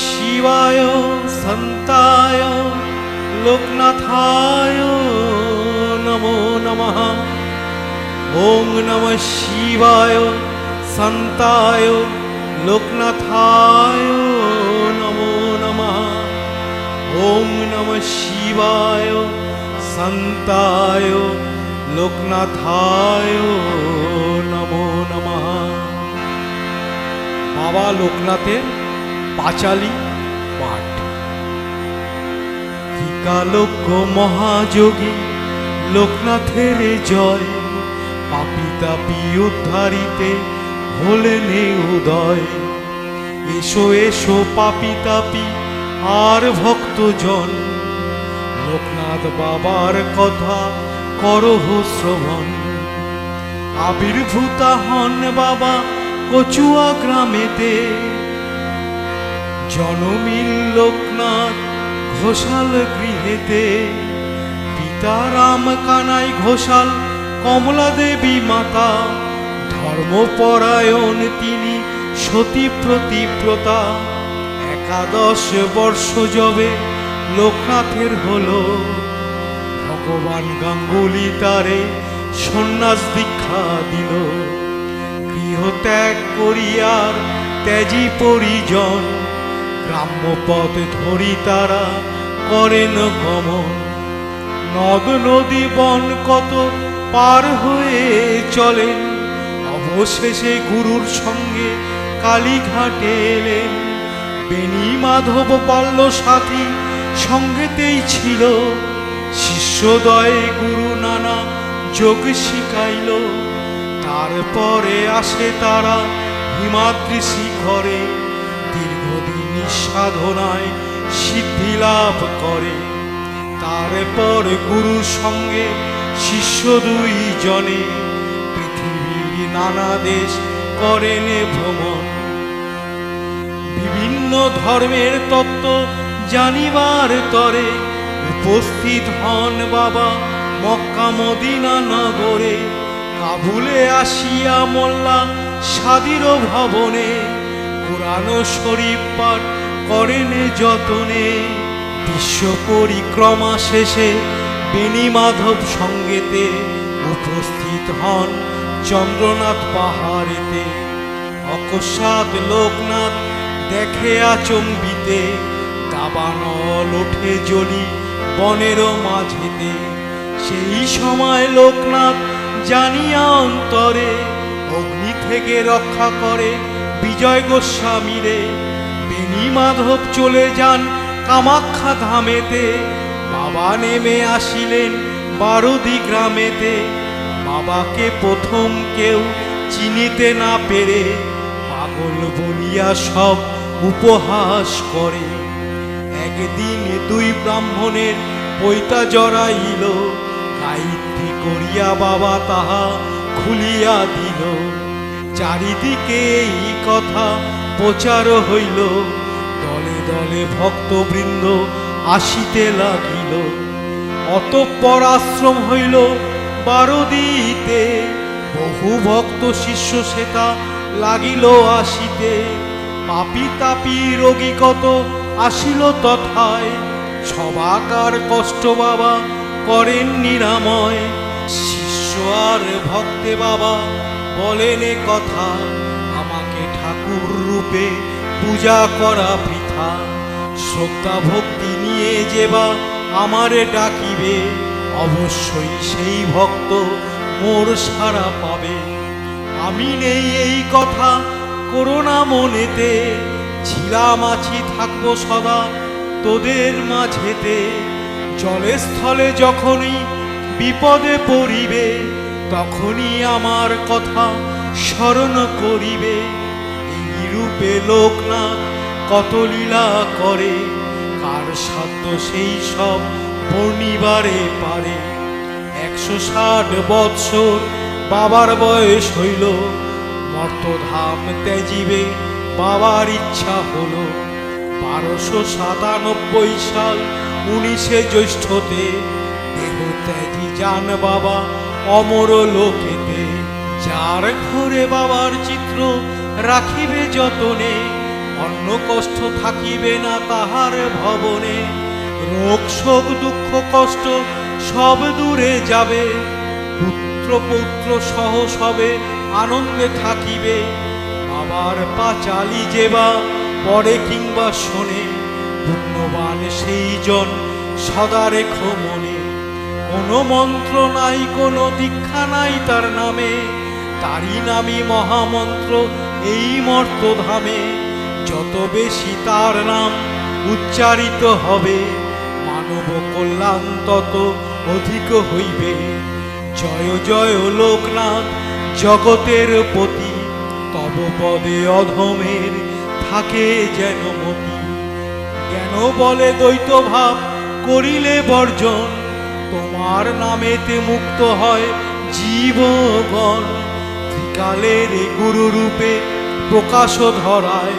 শিবায় সন্তায় লোকনাথায় নমো নমঃ। ওম নমঃ শিবায় সন্তায় লোকনাথায় নমো নমঃ। ওম নমঃ শিবায় সন্তায় লোকনাথায় নমো নমঃ। বাবা লোকনাথের পাঁচালী পাঠ। ত্রিকালজ্ঞ মহাযোগী লোকনাথের জয়, পাপী তাপী উদ্ধারিতে হলেন উদয়। এসো এসো পাপী তাপী আর ভক্তজন, লোকনাথ বাবার কথা করহ শ্রবণ। আবির্ভূতা হন বাবা কচুয়া গ্রামেতে, জনমিল লোকনাথ ঘোষাল গৃহেতে। পিতা রাম কানাই ঘোষাল কমলা দেবী মাতা, ধর্মপরায়ণ তিনি সতী প্রতিব্রতা। 11 বর্ষ যবে লোকনাথের হলো, ভগবান গাঙ্গুলি তারে সন্ন্যাস দীক্ষা দিল। গৃহত্যাগ করিয়ার ত্যাজি পরিজন, গ্রাম্য পথ ধরি তারা করেন গমন। নদ নদী বন কত পার হয়ে চলেন, অবশেষে গুরুর সঙ্গে কালীঘাটে এলেন। বেণী মাধব পাল্ল সাথী সঙ্গেতেই ছিল, শিষ্যদয়ে গুরু নানা যোগ শিখাইল। তারপরে আসে তারা হিমাদ্রি শিখরে, দীর্ঘদিন সাধনায় সিদ্ধি লাভ করে। তারপর গুরুর সঙ্গে শিষ্য 2 জনে, পৃথিবীর নানা দেশ করেন ভ্রমণ। বিভিন্ন ধর্মের তত্ত্ব জানিবার তরে, উপস্থিত হন বাবা মক্কা মদিনা নগরে। কাবুলে আসিয়া মোল্লা সাদির ভবনে, কোরআন শরীফ পাঠ করেন যতনে। বিশ্ব পরিক্রমা শেষে বেণী মাধব সঙ্গেতে, উপস্থিত হন চন্দ্রনাথ পাহাড়েতে। অকস্মাৎ লোকনাথ দেখে আচম্বিতে, দাবানল ওঠে জ্বলি বনের মাঝেতে। সেই সময় লোকনাথ জানিয়া অন্তরে, অগ্নি থেকে রক্ষা করে বিজয় গোস্বামীরে। বেণী মাধব চলে যান কামাখ্যা ধামেতে, বাবা নেমে আসিলেন বারুদি গ্রামেতে। বাবাকে প্রথম কেউ চিনিতে না পেরে, পাগল বলিয়া সব উপহাস করে। একদিন 2 ব্রাহ্মণের পৈতা জড়াইল, গায়ত্রী করিয়া বাবা তাহা খুলিয়া দিল। চারিদিকে এই কথা প্রচার হইল, দলে দলে ভক্তবৃন্দ আসিতে লাগিল। অতঃপর আশ্রম হইল বারুদিতে, বহু ভক্ত শিষ্য সেটা লাগিল আসিতে। পাপী তাপী রোগী কত আসিল তথায়, সবাকার কষ্ট বাবা করেন নিরাময়। শিষ্য আর ভক্তে বাবা বলেন কথা, আমাকে ঠাকুর রূপে পূজা করা বৃথা। শ্রদ্ধা ভক্তি নিয়ে যে বা আমারে ডাকিবে, অবশ্যই সেই ভক্ত মোর সারা পাবে। আমি নেই এই কথা করোনা মনেতে, ছিলাম আছি থাকবো সদা তোদের মাঝেতে। জলে স্থলে যখনই বিপদে পড়িবে, তখনই আমার কথা স্মরণ করিবে। এই রূপে লোকনাথ কত লীলা করে, কার সাধ্য সেই সব বর্ণিবারে পারে। 160 বৎসর বাবার বয়স হইল, মর্তধাম ত্যাজিবে বাবার ইচ্ছা হলো। 1297 সাল 19 জ্যৈষ্ঠতে, দেহ ত্যাগী যান বাবা অমর লোকেতে। যার ঘরে বাবার চিত্র রাখিবে যতনে, অন্য কষ্ট থাকিবে না তাহার ভবনে, রোগ শোক দুঃখ কষ্ট সব দূরে যাবে, পুত্র পৌত্র সহ সবে আনন্দে থাকিবে। বাবার পাঁচালি যেবা পড়ে কিংবা শোনে, পুণ্যবান সেই জন সদা রেখো মনে। কোনো মন্ত্র নাই কোনো দীক্ষা নাই তার নামে, তারই নামই মহামন্ত্র এই মর্তধামে। যত বেশি তার নাম উচ্চারিত হবে, মানব কল্যাণ তত অধিক হইবে। জয় জয় লোকনাথ জগতের পতি, তব পদে অধমের থাকে যেন মতি। জ্ঞান বলে দ্বৈত ভাব করিলে বর্জন, তোমার নামেতে মুক্ত হয় জীবগণ। ত্রিকালের গুরু রূপে প্রকাশ ধরায়,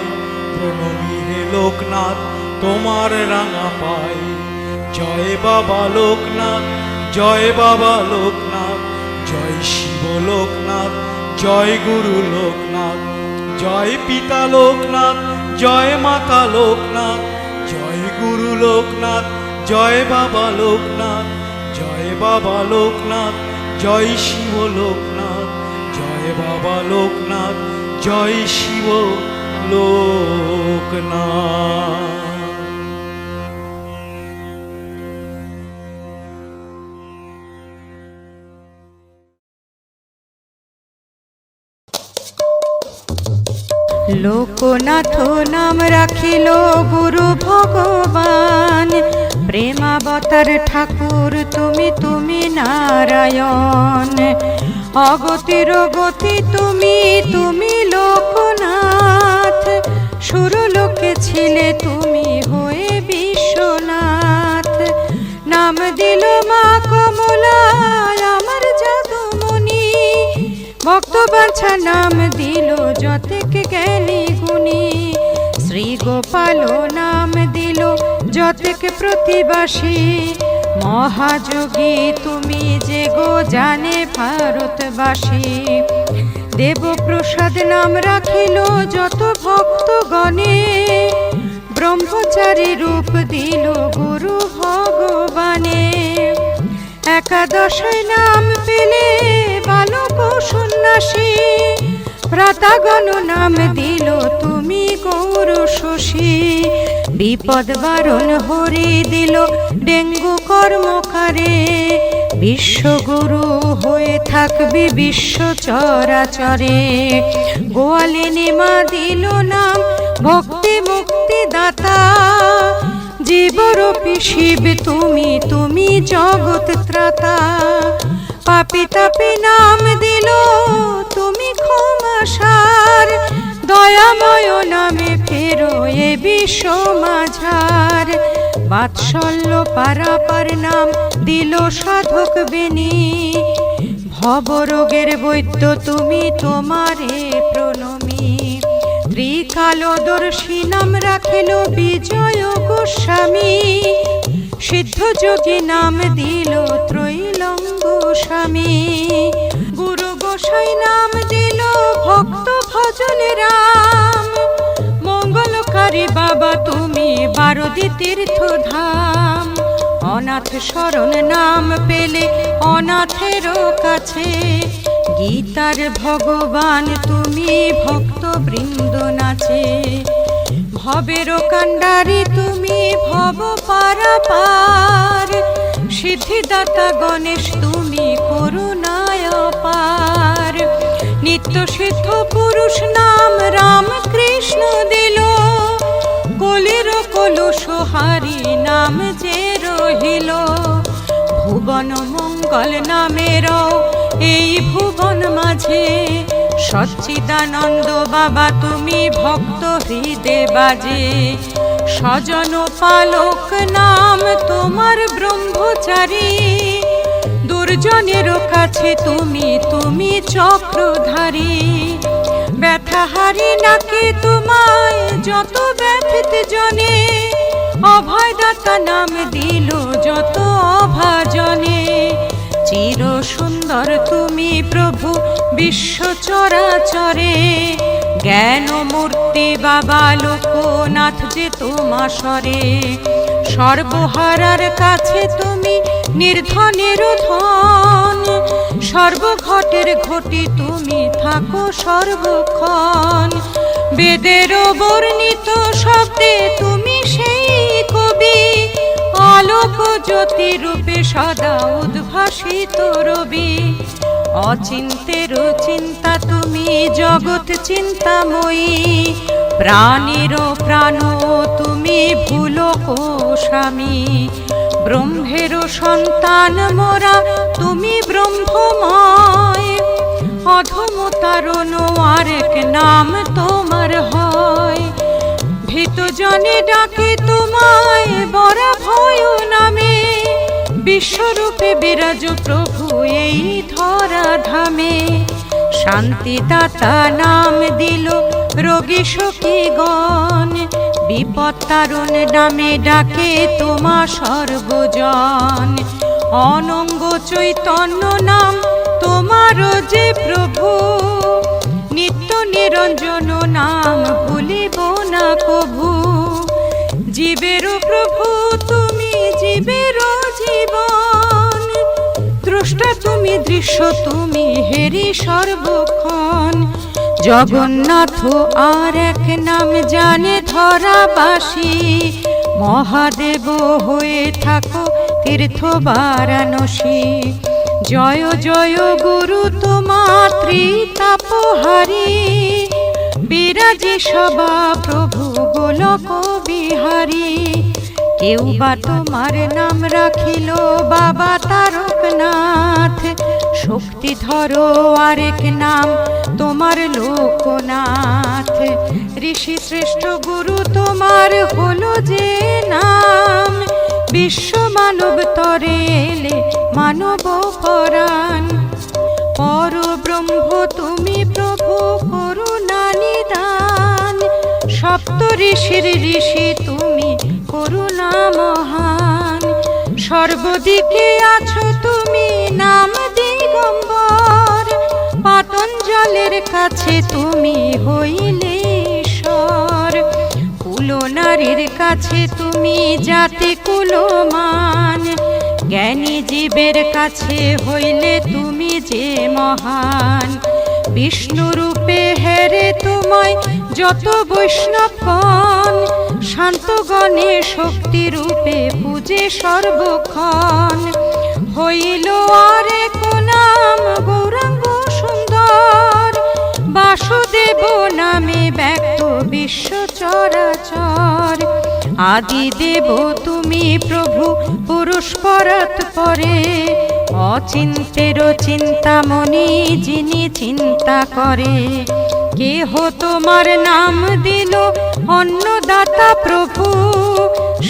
প্রণমী হে লোকনাথ তোমার রাঙা পায়। জয় বাবা লোকনাথ, জয় বাবা লোকনাথ, জয় শিব লোকনাথ, জয় গুরু লোকনাথ, জয় পিতা লোকনাথ, জয় মাতা লোকনাথ, জয় গুরু লোকনাথ, জয় বাবা লোকনাথ, জয় বাবা লোকনাথ, জয় শিব লোকনাথ, জয় বাবা লোকনাথ, জয় শিব লোকনাথ। লোকনাথ নাম রাখিল গুরু ভগবান, প্রেমাবতার ঠাকুর তুমি তুমি নারায়ণ। অগতির গতি তুমি তুমি লোকনাথ, সুরলোকে ছিলে তুমি হয়ে বিশ্বনাথ। নাম দিল মা কমলা আমার জাদুমণি, ভক্ত বাঞ্ছা নাম দিল যতেক জ্ঞানী গুণী। শ্রী গোপাল নাম দিল যতেক প্রতিবাসী, মহাযোগী তুমি যে গো জানে ভারতবাসী। দেবপ্রসাদ নাম রাখিল যত ভক্তগণে, ব্রহ্মচারী রূপ দিল গুরু ভগবানে। একাদশী নাম পেলে বালক সন্ন্যাসী, ভ্রাতাগণ নাম দিল তুমি গৌর শশী। বিপদ বারণ হরি দিল ডেঙ্গু কর্মকারে, বিশ্বগুরু হয়ে থাকবি বিশ্ব চরাচরে। গোয়ালিনী মা দিল নাম ভক্তি মুক্তি দাতা, জীবরূপী শিব তুমি তুমি জগৎ ত্রাতা। পাপি তাপি নাম দিল তুমি ক্ষমাসার, দয়াময় নামে ফেরো এ বিশ্ব মাঝার। বাৎসল্য পারাপার নাম দিল সাধক বেনি, ভবরোগের বৈদ্য তুমি তোমারে প্রণমী। ত্রিকালদর্শী নাম রাখিল বিজয় গোস্বামী, সিদ্ধযোগী নাম দিল ত্রৈলঙ্গ স্বামী। গুরু গোসাই নাম দিল ভক্ত ভজন রাম, মঙ্গলকারী বাবা তুমি বারদি তীর্থ ধাম। অনাথ শরণ নাম পেলে অনাথেরও কাছে, গীতার ভগবান তুমি ভক্ত বৃন্দ নাচে। ভবের কাণ্ডারি তুমি ভব পারাপার, সিদ্ধিদাতা গণেশ তুমি করুণায় অপার। নিত্য সিদ্ধ পুরুষ নাম রাম কৃষ্ণ দিল, কলির কলুষ হারি নাম যে রহিল। ভুবন মঙ্গল নামেরও এই ভুবন মাঝে, সচ্চিদানন্দ বাবা তুমি ভক্ত হৃদে বাজে। স্বজন পালক নাম তোমার ব্রহ্মচারী, দুর্জনের কাছে তুমি তুমি চক্রধারী। ব্যথাহারি নাকি তোমায় যত ব্যথিত জনে, অভয়দাতা নাম দিল যত অভাজনে। চির সুন্দর তুমি প্রভু বিশ্ব চরাচরে, জ্ঞান মূর্তি বাবা লোকনাথ যে তোমাশরে, সর্বহারার কাছে তুমি নির্ধনের ধন, সর্বঘটের ঘটি তুমি থাকো সর্বক্ষণ। বেদের বর্ণিত শব্দে তুমি সেই কবি, আলোক জ্যোতি রূপে সদা উদ্ভাসিত রবি। অচিন্তের চিন্তা তুমি জগৎ চিন্তাময়ী, প্রাণের প্রাণ তুমি ভুলক স্বামী। ব্রহ্মের সন্তান মোরা তুমি ব্রহ্মময়, অধম তারণ আরেক নাম তোমার হয়। ভীত জনে ডাকে তোমায় বরা ভয় নামে, বিশ্বরূপে বিরাজ প্রভু এই ধরা ধামে। শান্তিদাতা নাম দিল রোগী সখীগণ, বিপদ তারণ নামে ডাকে তোমা সর্বজন। অনঙ্গ চৈতন্য নাম তোমার যে প্রভু, নিত্য নিরঞ্জন নাম ভুলিব না কভু। জীবের প্রভু তুমি জীবের জীবন, দ্রষ্টা তুমি দৃশ্য তুমি হেরি সর্বক্ষণ। জগন্নাথ আর এক নাম জানে ধরাবাসী, মহাদেব হয়ে থাকো তীর্থ বারাণসী। জয় জয় গুরু তোমার ত্রিতাপহারী, বিরাজে সবা প্রভু গোলক বিহারী। কেউ বা তোমার নাম রাখিল বাবা তারকনাথ, শক্তিধর আরেক নাম তোমার লোকনাথ। ঋষি শ্রেষ্ঠ গুরু তোমার হলো যে নাম, বিশ্ব মানব তরে এলে মানব পরাণ। পর ব্রহ্ম তুমি প্রভু করুণা নিদান, সপ্ত ঋষির ঋষি তুমি করুণা মহান। সর্বদিকে আছো তুমি নাম দিগম্বর, পাতঞ্জলের কাছে তুমি হইলে ঈশ্বর। কুলনারীর কাছে তুমি জাতি কুলমান, জ্ঞানী জীবের কাছে হইলে তুমি যে মহান। বিষ্ণু রূপে হেরে তোমায় যত বৈষ্ণবগণ, শান্তগণে শক্তি রূপে পূজে সর্বক্ষণ। হইল আরেক নাম গৌরাঙ্গ সুন্দর, বাসুদেব নামে ব্যক্ত বিশ্ব চরাচর। আদিদেব তুমি প্রভু পুরুষ পরাৎ পরে, অচিন্তের চিন্তামণি যিনি চিন্তা করে। কেহ তোমার নাম দিল অন্নদাতা প্রভু,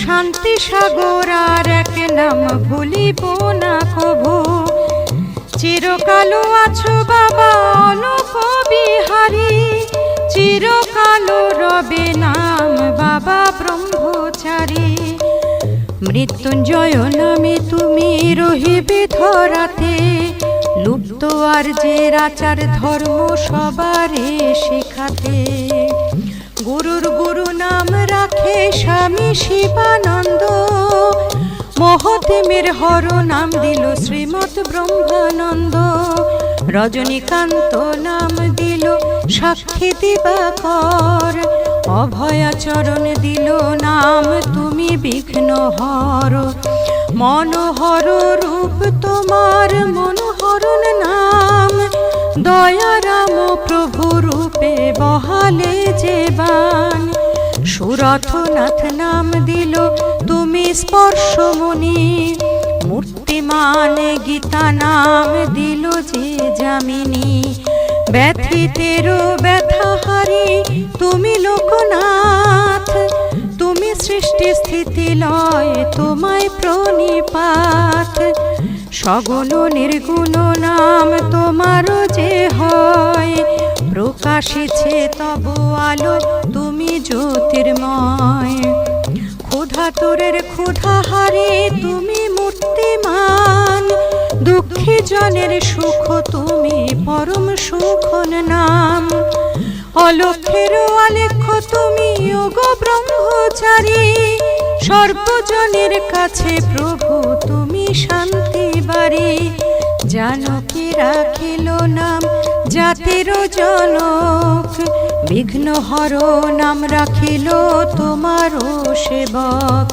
শান্তি সাগর আর এক নাম ভুলিব না কভু। চিরকাল আছো বাবা অলোক বিহারী, চিরকাল রবে নাম বাবা ব্রহ্মচারী। মৃত্যুঞ্জয় নামে তুমি রহিবে ধরাতে, লুপ্ত আর যে আচার ধর্ম সবারে শেখাতে। গুরুর গুরু নাম রাখে স্বামী শিবানন্দ, মহতিমের হর নাম দিল শ্রীমৎ ব্রহ্মানন্দ। রজনীকান্ত নাম দিল সাক্ষী দিবাকর, অভয়াচরণ দিল নাম তুমি বিঘ্ন হর। মনোহর রূপ তোমার মনোহরণ নাম, দয়ারাম প্রভু রূপে বহালে যে বান। সুরথনাথ নাম দিল তুমি স্পর্শমণি, মূর্তিমান গীতা নাম দিল যে যামিনী। ব্যথিতের ব্যথাহারি তুমি লোকনাথ, তুমি সৃষ্টি স্থিতি লয় তোমায় প্রণিপাত। সগুণ নির্গুণ নাম তোমারও যে হয়, প্রকাশিছে তব আলো তুমি জ্যোতির্ময়। ক্ষুধাতুরের ক্ষুধাহারে তুমি মূর্তিমান, দুঃখী জনের সুখ তুমি পরম সুখন নাম। অলক্ষেরও আলেখ্য তুমি ওগো ব্রহ্মচারী, সর্বজনের কাছে প্রভু তুমি শান্তি বাড়ি। জানকী রাখিল নাম জাতিরও জনক, বিঘ্নহর নাম রাখিল তোমারও সেবক।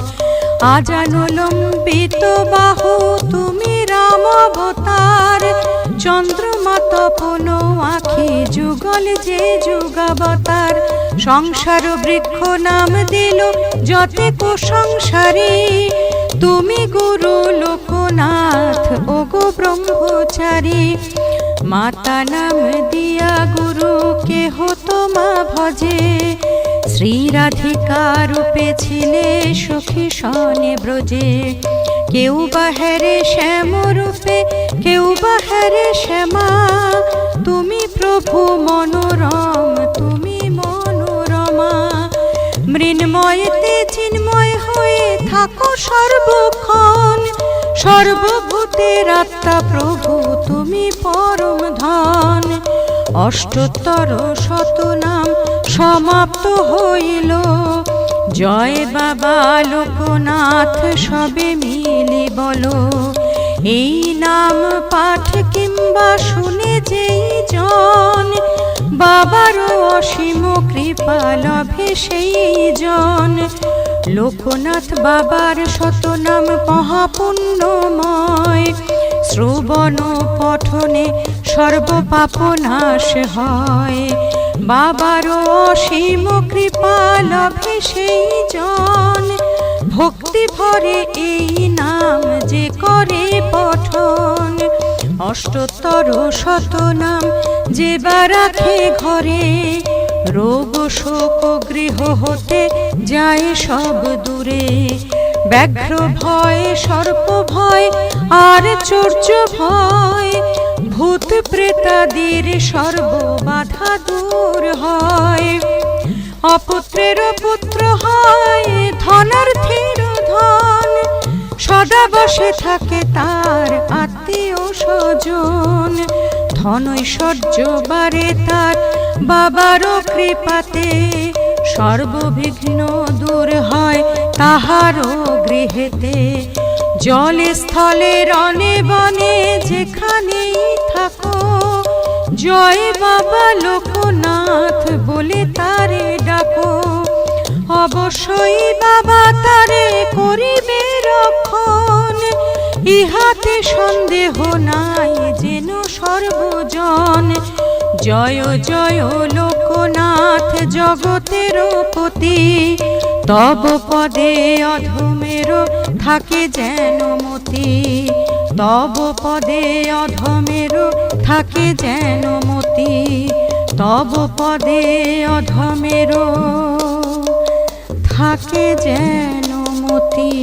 আজানুলম্বিত বাহু তুমি রাম অবতার, চন্দ্রমা তপন আখি যুগল যে যুগাবতার। সংসার বৃক্ষ নাম দিল যতে কুসংসারী, তুমি গুরু লোকনাথ ওগো ব্রহ্মচারী। মাতা নাম দিয়া গুরু কেহ তোমা ভজে, শ্রী রাধিকা রূপে ছিলে সখী সনে ব্রজে। কেউ বা হেরে শ্যাম রূপে কেউ বা হেরে শ্যামা, তুমি প্রভু মনোরম তুমি মনোরমা। মৃন্ময়েতে চিন্ময় হয়ে থাকো সর্বক্ষণ, সর্বভূতের আত্মা প্রভু তুমি পরম ধন। অষ্টোত্তর শতনাম সমাপ্ত হইল, জয় বাবা লোকনাথ সবে মিলে বলো। এই নাম পাঠ কিংবা শুনে যেই জন, বাবার অসীম কৃপা লভে সেই জন। লোকনাথ বাবার শতনাম মহাপুণ্যময়, শ্রবণ পঠনে সর্বপাপ নাশ হয়। বাবার অসীম কৃপা লভে সেই জন, ভক্তি ভরে এই নাম যে করে পঠন। অষ্টোত্তর শতনাম যে বা রাখে ঘরে, রোগ শোক গৃহ হতে যায় সব দূরে। ব্যাঘ্র ভয় সর্প ভয় আর চর্য ভয়, ভূত প্রেতাদির সর্ব বাধা দূর হয়। অপুত্রের পুত্র হয় ধনার্থের ধন, সদা বসে থাকে তার আত্মীয় স্বজন। ধনৈশ্বর্য বাড়ে তার বাবারও কৃপাতে, সর্ববিঘ্ন দূর হয় তাহারও গৃহেতে। জলে স্থলে রণে বনে যেখানেই থাকো, জয় বাবা লোকনাথ বলে তারে ডাকো। অবশ্যই বাবা তারে করিবে রক্ষণ, ইহাতে সন্দেহ নাই যেন সর্বজন। জয় জয় লোকনাথ জগতের পতি, তব পদে অধমের থাকে যেন মতি। তব পদে অধমের থাকে যেন মতি, তব পদে অধমের থাকে যেন মতি।